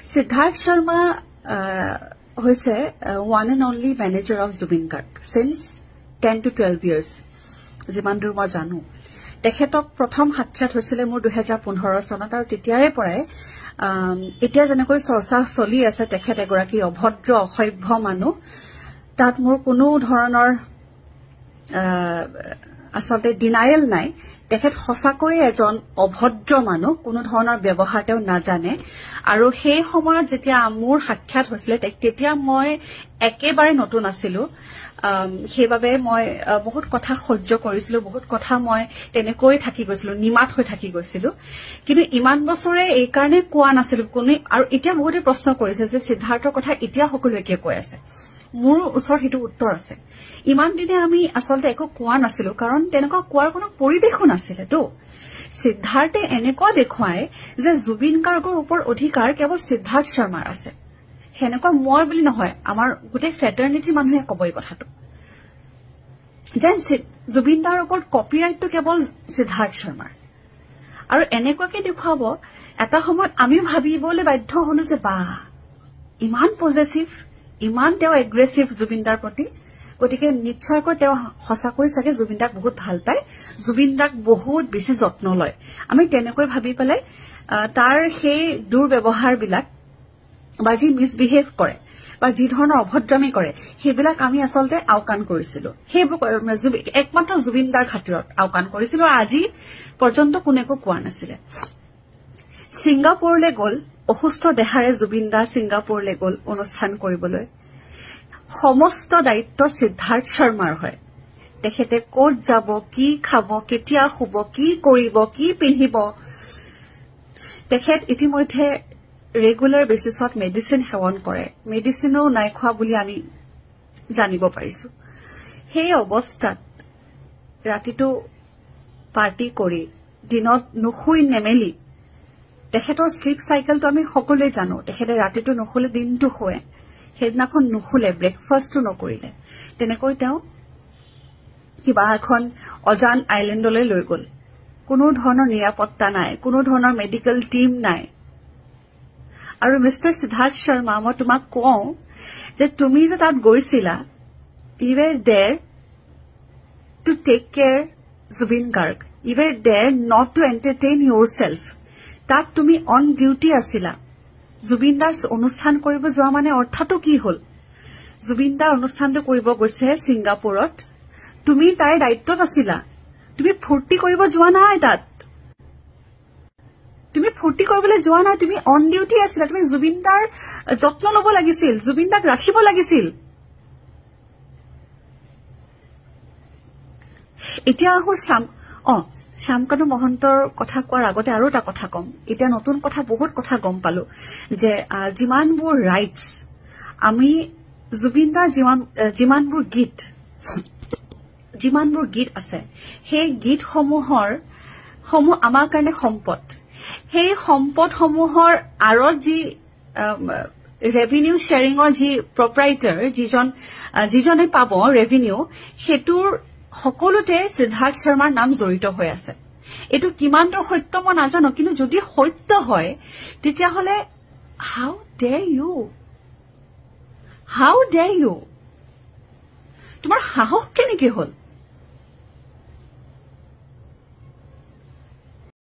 Siddharth Sharma হৈছে one and only manager of Zubin Garg since 10 to 12 years. যিমান দূৰ মই জানো তেখেতক প্ৰথম সাক্ষাৎ হৈছিল মোৰ 2015 চনত আৰু তেতিয়াৰে পৰাই এতিয়া যেনেকৈ চৰ্চা চলি আছে তেখেত এগৰাকী অভদ্ৰ অসভ্য মানুহ তাত মোৰ কোনো ধৰণৰ আসলতে ডিনায়েল নাই তেখেত সঁচাকৈ এজন অভদ্ৰ মানুহ কোনো ধৰণৰ ব্যৱহাৰ তেওঁ নাজানে আৰু সেই সময়ত যেতিয়া মোৰ সাক্ষাৎ হৈছিল তেতিয়া মই একেবাৰে নতুন আছিলো সেইবাবে মই বহুত কথা সহ্য কৰিছিলো বহুত কথা মই তেনেকৈ থাকি গৈছিলো নিমাত হৈ থাকি গৈছিলো কিন্তু ইমান বছৰে এই কাৰণে কোৱা নাছিলো কোনে আৰু এতিয়া বহুতে প্ৰশ্ন কৰিছে যে সিদ্ধাৰ্থৰ কথা এতিয়া সকলোৱে কি কৈ আছে মোৰ ওচৰত হেতু উত্তৰ আছে ইমান দিনে আমি আসলতে একো কোৱা নাছিলো কাৰণ তেনেকুৱা কোৱাৰ কোনো পৰিবেশো নাছিল তো সিদ্ধাৰ্থে এনেকুৱা দেখুৱায় যে জুবিন গাৰ্গৰ ওপৰ অধিকাৰ কেৱল সিদ্ধাৰ্থ শৰ্মাৰ আছে হেনেকুৱা মই বুলি নহয় আমাৰ গোটে ফেটাৰনিটি মানুহে কবই কথাটো যেন জুবিন দাৰ ওপৰ কপিৰাইটটো কেৱল সিদ্ধাৰ্থ শৰ্মাৰ আৰু এনেকুৱাকে দেখুৱাব এটা সময়ত আমি ভাবিবলৈ বাধ্য হলো যে বা ইমান পজিটিভ ইমান তেওঁ এগ্ৰেছিভ জুবিন দাৰ প্ৰতি গতিকে নিশ্চয়কৈ তেওঁ হসাকৈ চাগে জুবিন দাক বহুত ভাল পায় জুবিন দাক বহুত বেছি যত্ন লয় আমি তেনেকৈ ভাবি পেলাই তাৰ সেই দুৰ্ব্যৱহাৰ বিলাক বা যি মিসবিহেভ কৰে বা যি ধৰণৰ অভদ্ৰামি কৰে সেইবিলাক আমি আসলতে আওকান কৰিছিলো সেইবোৰ একমাত্ৰ জুবিন দাৰ খাতিৰত আওকান কৰিছিলো আজি পৰ্যন্ত কোনেকো কোৱা নাছিলে সিংগাপুৰলৈ গল অসুস্থ দেহাৰে জুবিন দা সিংগাপুৰলৈ গল অনুষ্ঠান কৰিবলৈ সমস্ত দায়িত্ব সিদ্ধাৰ্থ শৰ্মাৰ হয় তেখেতে কোট যাব কি খাব কেতিয়া শুব কি কৰিব কি পিন্ধিব তেখেত ইতিমধ্যে ৰেগুলাৰ বেসিছত মেডিসিন সেৱন কৰে মেডিসিনো নাই খোৱা বুলি আমি জানিব পাৰিছো সেই অৱস্থাত ৰাতিটো পাৰ্টি কৰি দিনত নুশুই নেমেলি তেখেতৰ স্লিপ সাইকেলটো আমি সকলোৱে জানো তেখেতে ৰাতিটো নুশুলে দিনটো শুৱে সেইদিনাখন নুশুলে ব্ৰেকফাষ্টটো নকৰিলে তেনেকৈ তেওঁ কিবা এখন অজান আইল্যান্ডলৈ লৈ গল কোনো ধৰণৰ নিৰাপত্তা নাই কোনো ধৰণৰ মেডিকেল টিম নাই আৰু মিস্টাৰ সিদ্ধাৰ্থ শৰ্মা মই তোমাক কওঁ যে তুমি যে তাত গৈছিলা you were there to take care Zubin Garg you were there not to entertain yourself তাত তুমি অন ডিউটি আছিলা জুবিন দাৰ অনুষ্ঠান কৰিব যোৱা মানে অৰ্থটো কি হল জুবিন দাৰ অনুষ্ঠানটো কৰিব গৈছে সিংগাপুৰত তুমি তাইৰ দায়িত্বত আছিলা তুমি ফুৰ্তি কৰিব যোৱা নাই তাত তুমি ফুৰ্তি কৰিবলৈ যোৱা নাই তুমি অন ডিউটি আছিলা তুমি জুবিন দাৰ যত্ন লব লাগিছিল জুবিন দাক ৰাখিব লাগিছিল এতিয়া আহো শ্যামকানু মহন্তৰ কথা কোৱাৰ আগতে আৰু এটা কথা কম এতিয়া নতুন কথা বহুত কথা গম পালো যে যিমানবোৰ ৰাইটস আমি জুবিন দাৰ যিমানবোৰ গীত আছে সেই গীতসমূহ আমাৰ কাৰণে সম্পদ সেই সম্পদসমূহৰ আৰত যি ৰেভিনিউ শ্বেয়াৰিঙৰ যি প্ৰপাৰাইটাৰ যিজনে পাব ৰেভিনিউ হেতুৰ সকলোতে সিদ্ধাৰ্থ শৰ্মাৰ নাম জড়িত হৈ আছে এটো কিমান দূৰ সত্য মই নাজানো কিন্তু যদি সত্য হয় তেতিয়া হলে হাউ ডেয়াৰ ইউ তোমাৰ সাহস কেনেকৈ হল